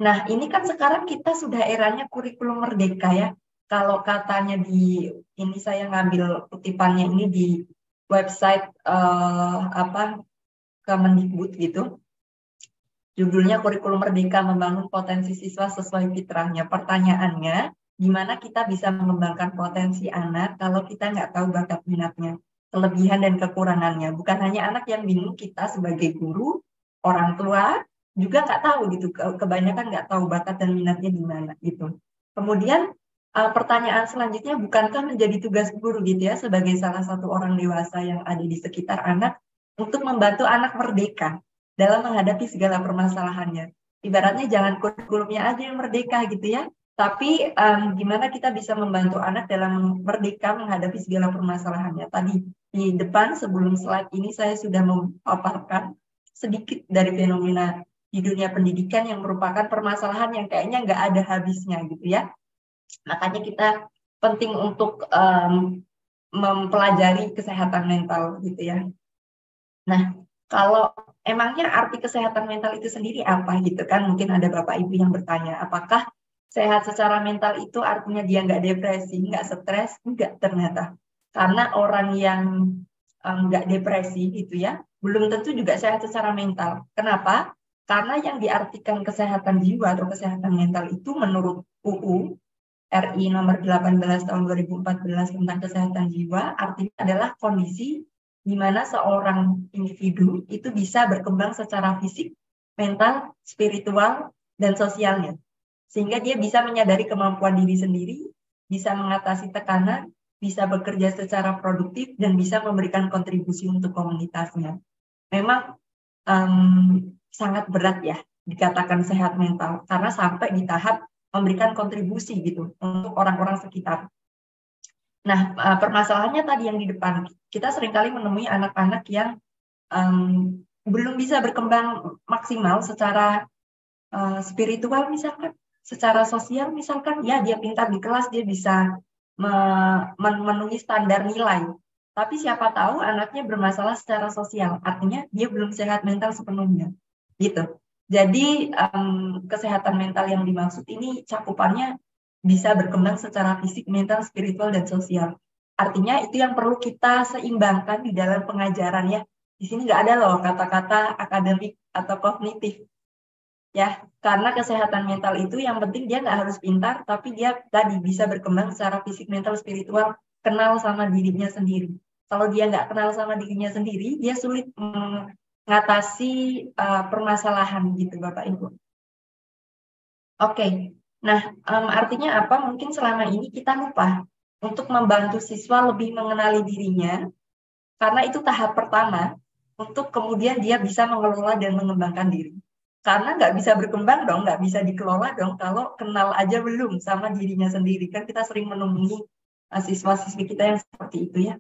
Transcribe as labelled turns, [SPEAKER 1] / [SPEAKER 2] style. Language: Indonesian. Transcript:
[SPEAKER 1] Nah, ini kan sekarang kita sudah eranya kurikulum merdeka ya. Kalau katanya ini saya ngambil kutipannya ini di website Kemendikbud gitu. Judulnya Kurikulum Merdeka Membangun Potensi Siswa Sesuai Fitrahnya. Pertanyaannya, gimana kita bisa mengembangkan potensi anak kalau kita nggak tahu bakat minatnya, kelebihan dan kekurangannya. Bukan hanya anak yang bingung, kita sebagai guru, orang tua, juga nggak tahu gitu. Kebanyakan nggak tahu bakat dan minatnya di mana gitu. Kemudian pertanyaan selanjutnya, bukankah menjadi tugas guru gitu ya, sebagai salah satu orang dewasa yang ada di sekitar anak, untuk membantu anak merdeka dalam menghadapi segala permasalahannya. Ibaratnya jangan kurikulumnya aja yang merdeka gitu ya, tapi gimana kita bisa membantu anak dalam merdeka menghadapi segala permasalahannya. Tadi di depan sebelum slide ini saya sudah memaparkan sedikit dari fenomena di dunia pendidikan yang merupakan permasalahan yang kayaknya nggak ada habisnya gitu ya. Makanya kita penting untuk mempelajari kesehatan mental gitu ya. Nah, kalau emangnya arti kesehatan mental itu sendiri apa gitu kan? Mungkin ada Bapak Ibu yang bertanya, apakah sehat secara mental itu artinya dia nggak depresi, nggak stres? Enggak ternyata. Karena orang yang nggak depresi gitu ya, belum tentu juga sehat secara mental. Kenapa? Karena yang diartikan kesehatan jiwa atau kesehatan mental itu menurut UU RI nomor 18 tahun 2014 tentang kesehatan jiwa, artinya adalah kondisi di mana seorang individu itu bisa berkembang secara fisik, mental, spiritual, dan sosialnya. Sehingga dia bisa menyadari kemampuan diri sendiri, bisa mengatasi tekanan, bisa bekerja secara produktif, dan bisa memberikan kontribusi untuk komunitasnya. Memang sangat berat ya dikatakan sehat mental, karena sampai di tahap memberikan kontribusi gitu untuk orang-orang sekitar. Nah, permasalahannya tadi yang di depan, kita seringkali menemui anak-anak yang belum bisa berkembang maksimal secara spiritual misalkan, secara sosial misalkan, ya dia pintar di kelas, dia bisa memenuhi standar nilai. Tapi siapa tahu anaknya bermasalah secara sosial, artinya dia belum sehat mental sepenuhnya, gitu. Jadi kesehatan mental yang dimaksud ini cakupannya bisa berkembang secara fisik, mental, spiritual, dan sosial. Artinya itu yang perlu kita seimbangkan di dalam pengajaran ya. Di sini nggak ada loh kata-kata akademik atau kognitif. Ya, karena kesehatan mental itu yang penting dia nggak harus pintar, tapi dia tadi bisa berkembang secara fisik, mental, spiritual, kenal sama dirinya sendiri. Kalau dia nggak kenal sama dirinya sendiri, dia sulit mengatasi permasalahan gitu, Bapak Ibu. Oke, nah artinya apa? Mungkin selama ini kita lupa untuk membantu siswa lebih mengenali dirinya, karena itu tahap pertama untuk kemudian dia bisa mengelola dan mengembangkan diri. Karena nggak bisa berkembang dong, nggak bisa dikelola dong kalau kenal aja belum sama dirinya sendiri. Kan kita sering menemui siswa-siswi kita yang seperti itu ya.